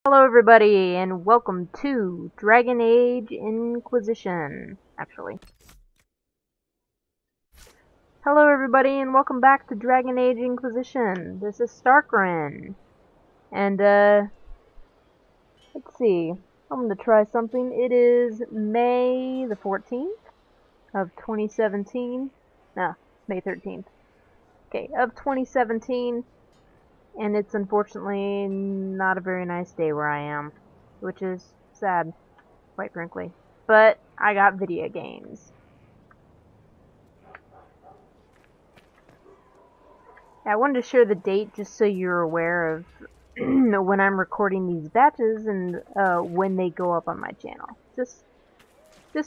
Hello everybody, and welcome to Dragon Age Inquisition, actually. Hello everybody, and welcome back to Dragon Age Inquisition. This is Starkrin. And, let's see. I'm gonna try something. It is May the 14th of 2017. No, it's May 13th. Okay, of 2017. And it's unfortunately not a very nice day where I am, which is sad, quite frankly. But I got video games. I wanted to share the date just so you're aware of when I'm recording these batches and when they go up on my channel. Just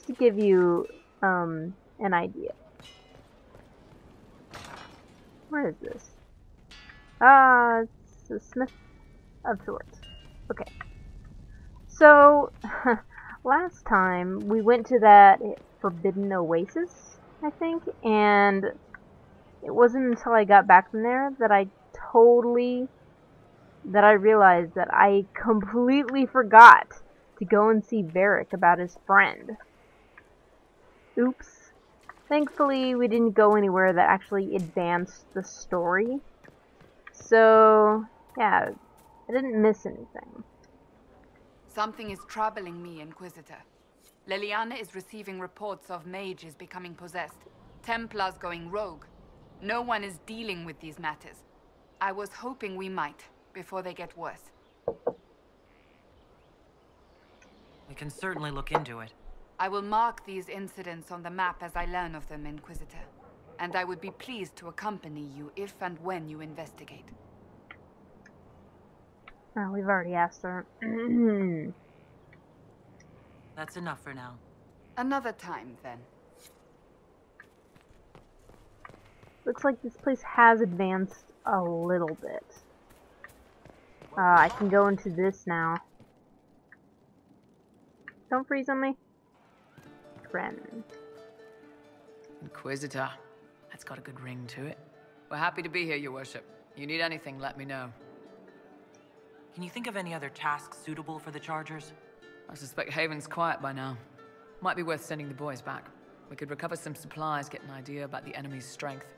to give you an idea. Where is this? It's a smith of sorts. Okay. So, last time we went to that forbidden oasis, I think, and it wasn't until I got back from there that I realized that I completely forgot to go and see Varric about his friend. Oops. Thankfully, we didn't go anywhere that actually advanced the story. So, yeah, I didn't miss anything. Something is troubling me, Inquisitor. Leliana is receiving reports of mages becoming possessed, Templars going rogue. No one is dealing with these matters. I was hoping we might, before they get worse. We can certainly look into it. I will mark these incidents on the map as I learn of them, Inquisitor. And I would be pleased to accompany you if and when you investigate. Oh, we've already asked her. That's enough for now. Another time, then. Looks like this place has advanced a little bit. I can go into this now. Don't freeze on me. Friend. Inquisitor. That's got a good ring to it. We're happy to be here, Your Worship. You need anything, let me know. Can you think of any other tasks suitable for the Chargers? I suspect Haven's quiet by now. Might be worth sending the boys back. We could recover some supplies, get an idea about the enemy's strength.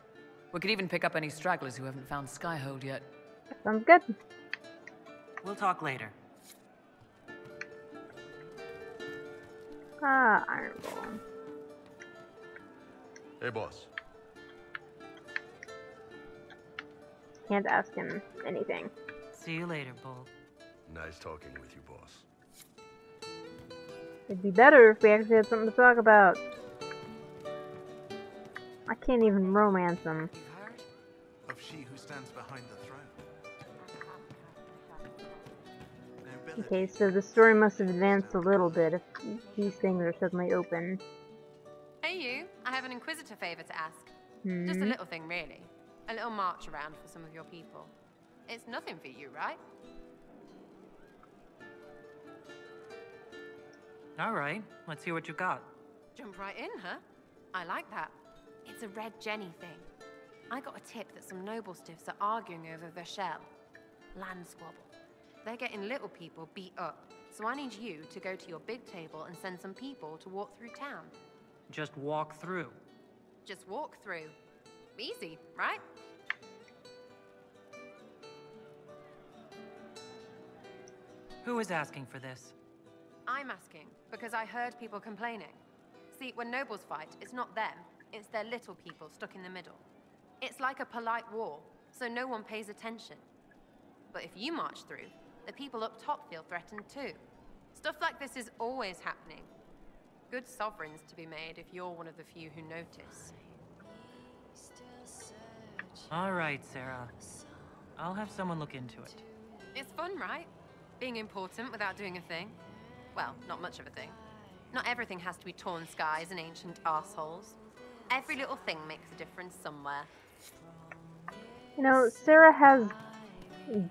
We could even pick up any stragglers who haven't found Skyhold yet. Sounds good. We'll talk later. Iron Golem. Hey, boss. Can't ask him anything. See you later, Bull. Nice talking with you, boss. It'd be better if we actually had something to talk about. I can't even romance him. You've heard of she who stands behind the throne. Okay, so the story must have advanced a little bit if these things are suddenly open. Hey you, I have an Inquisitor favor to ask. Just a little thing really. A little march around for some of your people. It's nothing for you, right? Alright, let's hear what you got. Jump right in, huh? I like that. It's a Red Jenny thing. I got a tip that some noble stiffs are arguing over Verschel. Land squabble. They're getting little people beat up, so I need you to go to your big table and send some people to walk through town. Just walk through. Just walk through. Easy, right? Who is asking for this? I'm asking because I heard people complaining. See, when nobles fight, it's not them, it's their little people stuck in the middle. It's like a polite war, so no one pays attention. But if you march through, the people up top feel threatened too. Stuff like this is always happening. Good sovereigns to be made if you're one of the few who notice. Alright, Sarah. I'll have someone look into it. It's fun, right? Being important without doing a thing. Well, not much of a thing. Not everything has to be torn skies and ancient arseholes. Every little thing makes a difference somewhere. You know, Sarah has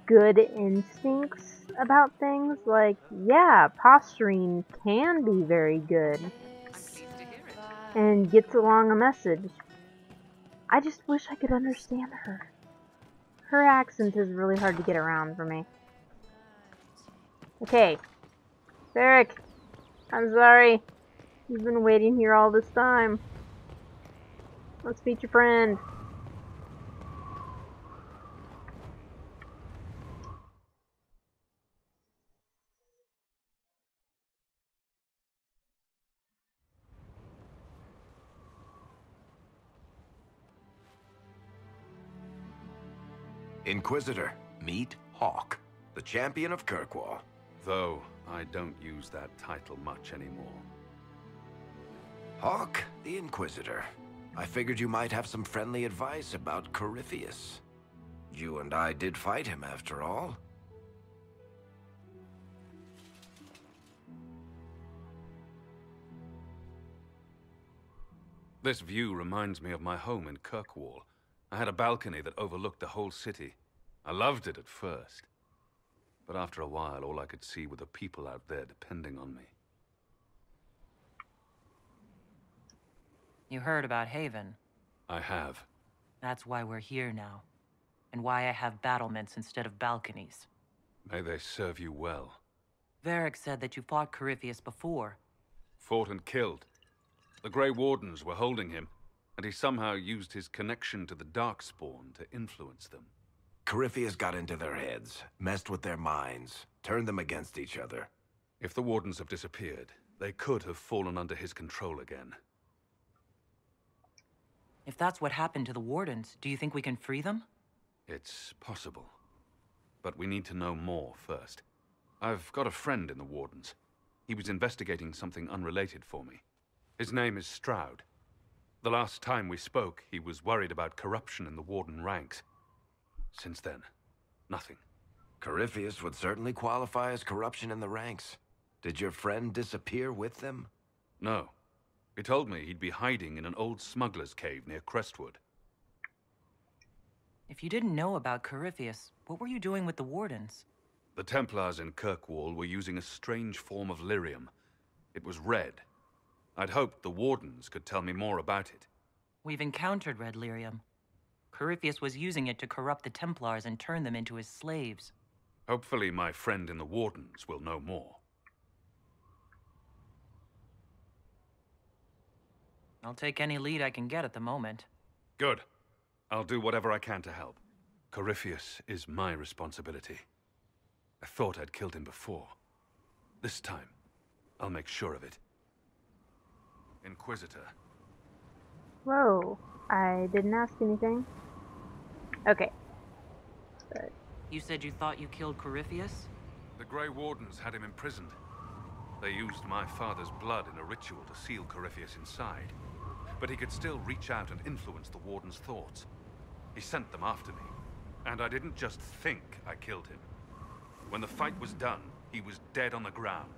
good instincts about things. Like, yeah, posturing can be very good. I'm pleased to hear it. And gets along a message. I just wish I could understand her. Her accent is really hard to get around for me. Okay. Varric, I'm sorry. You've been waiting here all this time. Let's meet your friend. Inquisitor, meet Hawk, the champion of Kirkwall. Though I don't use that title much anymore. Hawk, the Inquisitor. I figured you might have some friendly advice about Corypheus. You and I did fight him, after all. This view reminds me of my home in Kirkwall. I had a balcony that overlooked the whole city. I loved it at first. But after a while, all I could see were the people out there depending on me. You heard about Haven. I have. That's why we're here now. And why I have battlements instead of balconies. May they serve you well. Varric said that you fought Corypheus before. Fought and killed. The Grey Wardens were holding him, and he somehow used his connection to the Darkspawn to influence them. Corypheus got into their heads, messed with their minds, turned them against each other. If the Wardens have disappeared, they could have fallen under his control again. If that's what happened to the Wardens, do you think we can free them? It's possible. But we need to know more first. I've got a friend in the Wardens. He was investigating something unrelated for me. His name is Stroud. The last time we spoke, he was worried about corruption in the Warden ranks. Since then, nothing. Corypheus would certainly qualify as corruption in the ranks. Did your friend disappear with them? No. He told me he'd be hiding in an old smuggler's cave near Crestwood. If you didn't know about Corypheus, what were you doing with the Wardens? The Templars in Kirkwall were using a strange form of lyrium. It was red. I'd hoped the Wardens could tell me more about it. We've encountered red lyrium. Corypheus was using it to corrupt the Templars and turn them into his slaves. Hopefully my friend in the Wardens will know more. I'll take any lead I can get at the moment. Good. I'll do whatever I can to help. Corypheus is my responsibility. I thought I'd killed him before. This time, I'll make sure of it. Inquisitor. Whoa, I didn't ask anything. Okay. But You said you thought you killed Corypheus? The Grey Wardens had him imprisoned. They used my father's blood in a ritual to seal Corypheus inside. But he could still reach out and influence the Warden's thoughts. He sent them after me. And I didn't just think I killed him. When the fight was done, he was dead on the ground.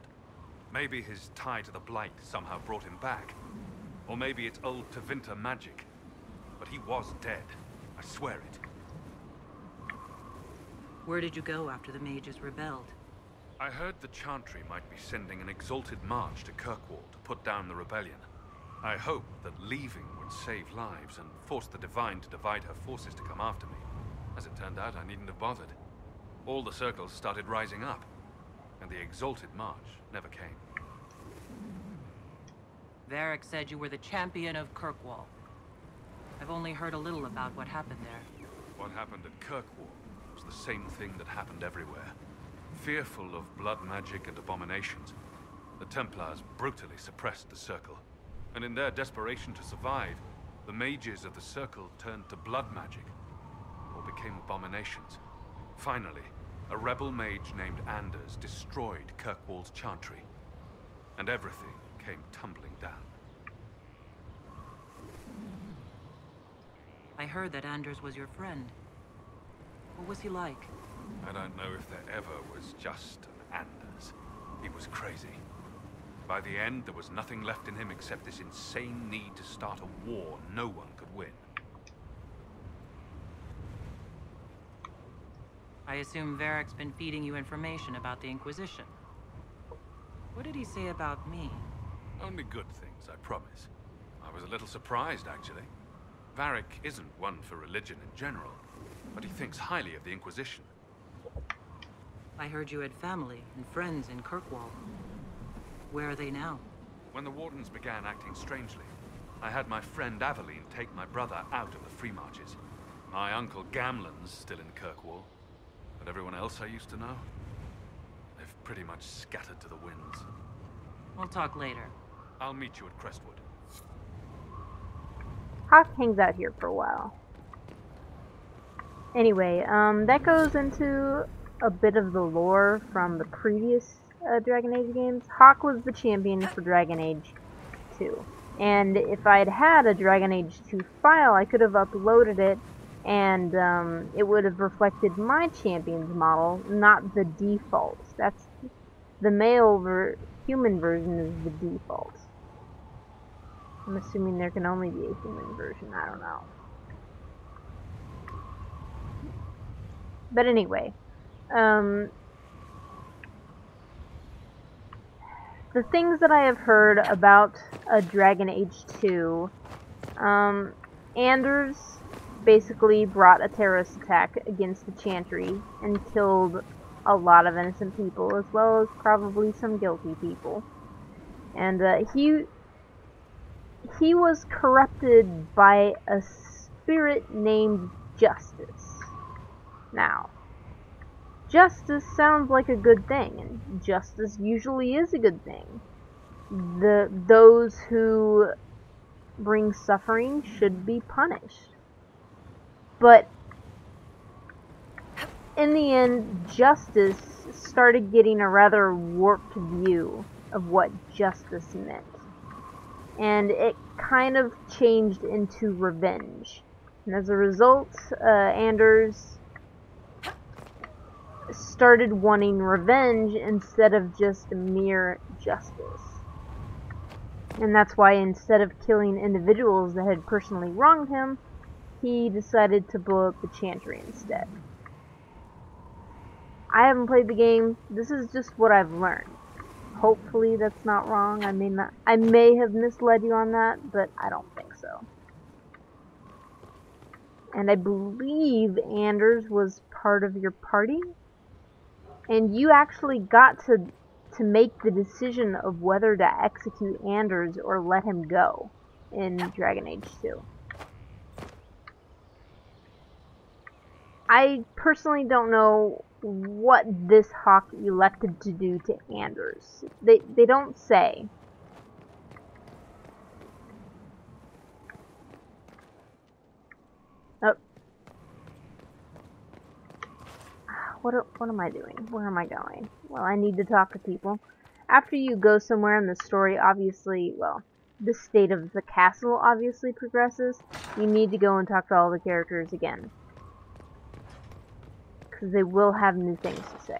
Maybe his tie to the Blight somehow brought him back. Or maybe it's old Tevinter magic. But he was dead. I swear it. Where did you go after the mages rebelled? I heard the Chantry might be sending an exalted march to Kirkwall to put down the rebellion. I hoped that leaving would save lives and force the Divine to divide her forces to come after me. As it turned out, I needn't have bothered. All the circles started rising up, and the exalted march never came. Varric said you were the champion of Kirkwall. I've only heard a little about what happened there. What happened at Kirkwall was the same thing that happened everywhere. Fearful of blood magic and abominations, the Templars brutally suppressed the Circle. And in their desperation to survive, the mages of the Circle turned to blood magic, or became abominations. Finally, a rebel mage named Anders destroyed Kirkwall's Chantry, and everything came tumbling down. I heard that Anders was your friend. What was he like? I don't know if there ever was just an Anders. He was crazy. By the end, there was nothing left in him except this insane need to start a war no one could win. I assume Varric's been feeding you information about the Inquisition. What did he say about me? Only good things, I promise. I was a little surprised, actually. Varric isn't one for religion in general, but he thinks highly of the Inquisition. I heard you had family and friends in Kirkwall. Where are they now? When the Wardens began acting strangely, I had my friend Aveline take my brother out of the Free Marches. My uncle Gamlen's still in Kirkwall, but everyone else I used to know, they've pretty much scattered to the winds. We'll talk later. I'll meet you at Crestwood. Hawk hangs out here for a while. Anyway, that goes into a bit of the lore from the previous Dragon Age games. Hawk was the champion for Dragon Age 2. And if I'd had a Dragon Age 2 file, I could have uploaded it, and it would have reflected my champion's model, not the default. That's the male human version is the default. I'm assuming there can only be a human version, I don't know. But anyway, the things that I have heard about a Dragon Age 2, Anders basically brought a terrorist attack against the Chantry and killed a lot of innocent people, as well as probably some guilty people. And he was corrupted by a spirit named Justice. Now, justice sounds like a good thing, and justice usually is a good thing. Those who bring suffering should be punished. But in the end, justice started getting a rather warped view of what justice meant. And it kind of changed into revenge. And as a result, Anders started wanting revenge instead of just mere justice. And that's why instead of killing individuals that had personally wronged him, he decided to blow up the Chantry instead. I haven't played the game. This is just what I've learned. Hopefully that's not wrong. I may have misled you on that, but I don't think so. And I believe Anders was part of your party. And you actually got to make the decision of whether to execute Anders or let him go in Dragon Age 2. I personally don't know what this Hawk elected to do to Anders. They don't say. Oh. What am I doing? Where am I going? Well, I need to talk to people. After you go somewhere in the story, obviously, well, the state of the castle obviously progresses. You need to go and talk to all the characters again. Because they will have new things to say.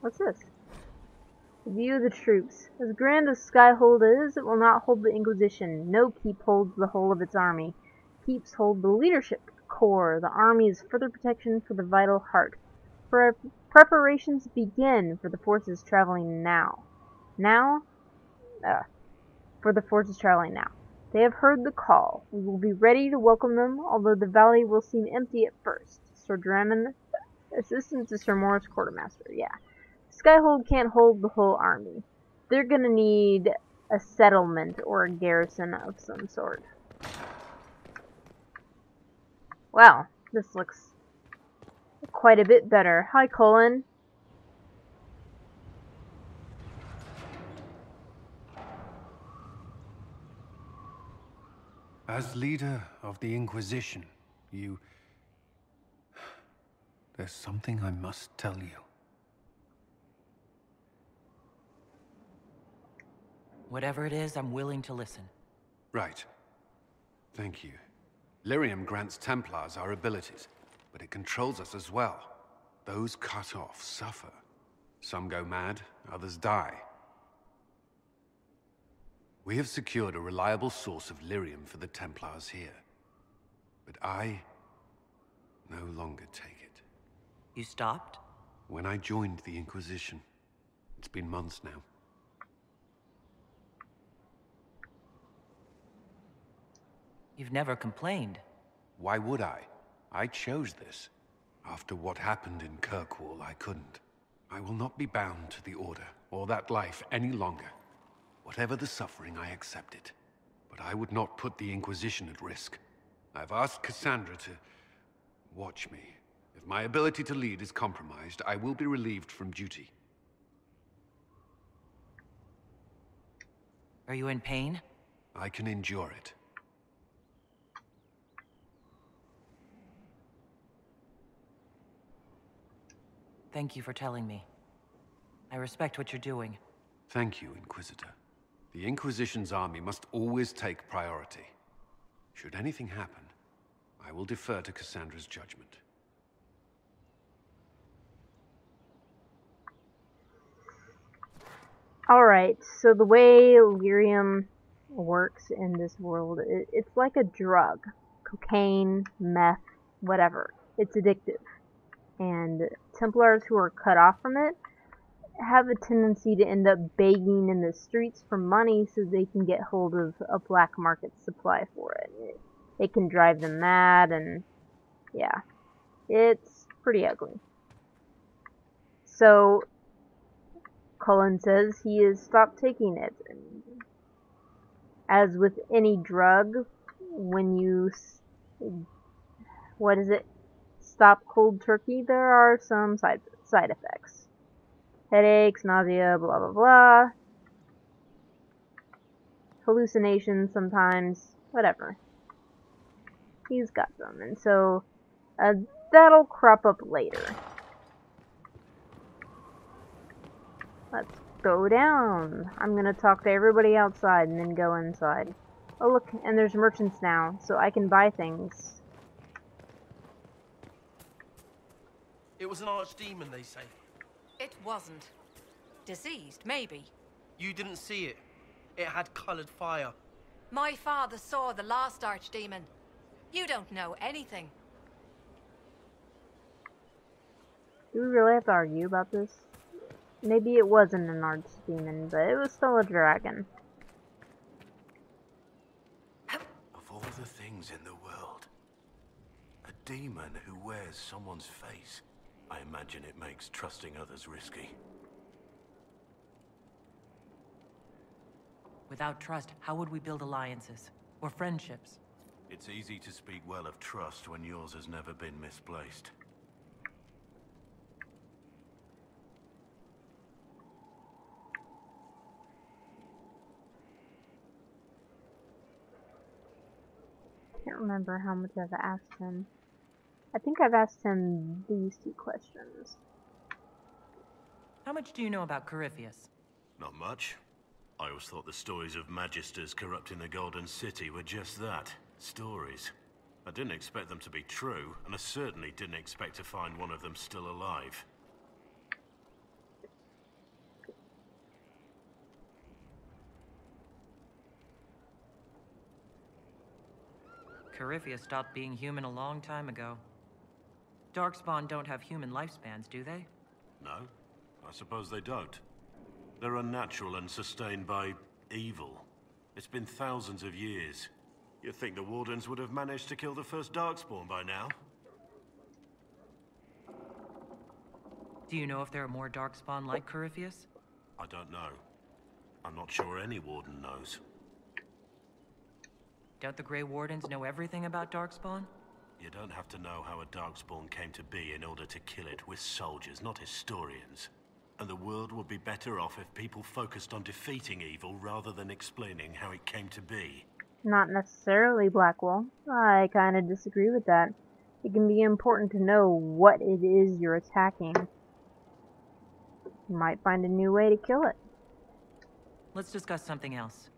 What's this? View the troops. As grand as Skyhold is, it will not hold the Inquisition. No keep holds the whole of its army. Keeps hold the leadership core. The army is further protection for the vital heart. Preparations begin for the forces traveling now. For the forces traveling now. They have heard the call. We will be ready to welcome them, although the valley will seem empty at first. Sir Dramon, assistant to Sir Morris, quartermaster. Yeah. Skyhold can't hold the whole army. They're gonna need a settlement or a garrison of some sort. Wow, this looks quite a bit better. Hi, Colin. As leader of the Inquisition, there's something I must tell you. Whatever it is, I'm willing to listen. Right. Thank you. Lyrium grants Templars our abilities, but it controls us as well. Those cut off suffer. Some go mad, others die. We have secured a reliable source of lyrium for the Templars here. But I no longer take it. You stopped? When I joined the Inquisition. It's been months now. You've never complained. Why would I? I chose this. After what happened in Kirkwall, I couldn't. I will not be bound to the Order, or that life any longer. Whatever the suffering, I accept it. But I would not put the Inquisition at risk. I've asked Cassandra to watch me. If my ability to lead is compromised, I will be relieved from duty. Are you in pain? I can endure it. Thank you for telling me. I respect what you're doing. Thank you, Inquisitor. The Inquisition's army must always take priority. Should anything happen, I will defer to Cassandra's judgment. Alright, so the way lyrium works in this world, it's like a drug. Cocaine, meth, whatever. It's addictive. And Templars who are cut off from it have a tendency to end up begging in the streets for money so they can get hold of a black market supply for it. It can drive them mad, and yeah, it's pretty ugly. So, Cullen says he has stopped taking it. As with any drug, when you, stop cold turkey, there are some side effects. Headaches, nausea, blah blah blah. Hallucinations sometimes, whatever. He's got them, and so that'll crop up later. Let's go down. I'm gonna talk to everybody outside and then go inside. Oh look, and there's merchants now, so I can buy things. It was an archdemon, they say. It wasn't. Diseased, maybe. You didn't see it. It had colored fire. My father saw the last archdemon. You don't know anything. Do we really have to argue about this? Maybe it wasn't an archdemon, but it was still a dragon. Of all the things in the world, a demon who wears someone's face. I imagine it makes trusting others risky. Without trust, how would we build alliances? Or friendships? It's easy to speak well of trust when yours has never been misplaced. I can't remember how much I've asked him. I think I've asked him these two questions. How much do you know about Corypheus? Not much. I always thought the stories of Magisters corrupting the Golden City were just that. Stories. I didn't expect them to be true, and I certainly didn't expect to find one of them still alive. Corypheus stopped being human a long time ago. Darkspawn don't have human lifespans, do they? No, I suppose they don't. They're unnatural and sustained by evil. It's been thousands of years. You'd think the Wardens would have managed to kill the first Darkspawn by now. Do you know if there are more Darkspawn like Corypheus? I don't know. I'm not sure any Warden knows. Don't the Grey Wardens know everything about Darkspawn? You don't have to know how a Darkspawn came to be in order to kill it. We're soldiers, not historians. And the world would be better off if people focused on defeating evil rather than explaining how it came to be. Not necessarily, Blackwall. I kinda disagree with that. It can be important to know what it is you're attacking. You might find a new way to kill it. Let's discuss something else.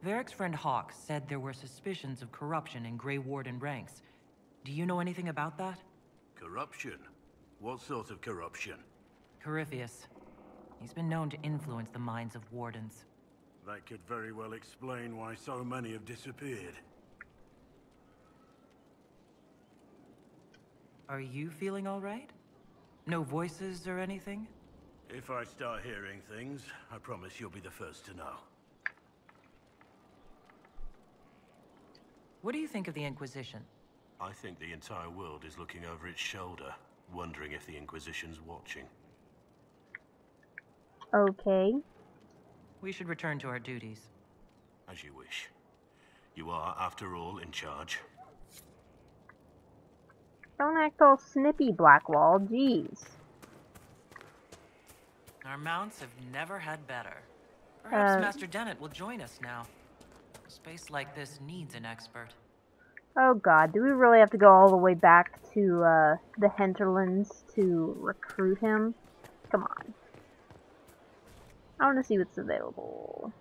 Varric's friend Hawk said there were suspicions of corruption in Grey Warden ranks. Do you know anything about that? Corruption? What sort of corruption? Corypheus. He's been known to influence the minds of Wardens. That could very well explain why so many have disappeared. Are you feeling all right? No voices or anything? If I start hearing things, I promise you'll be the first to know. What do you think of the Inquisition? I think the entire world is looking over its shoulder, wondering if the Inquisition's watching. Okay. We should return to our duties. As you wish. You are, after all, in charge. Don't act all snippy, Blackwall. Jeez. Our mounts have never had better. Perhaps Master Dennett will join us now. A space like this needs an expert. Oh god, do we really have to go all the way back to the hinterlands to recruit him? Come on. I want to see what's available.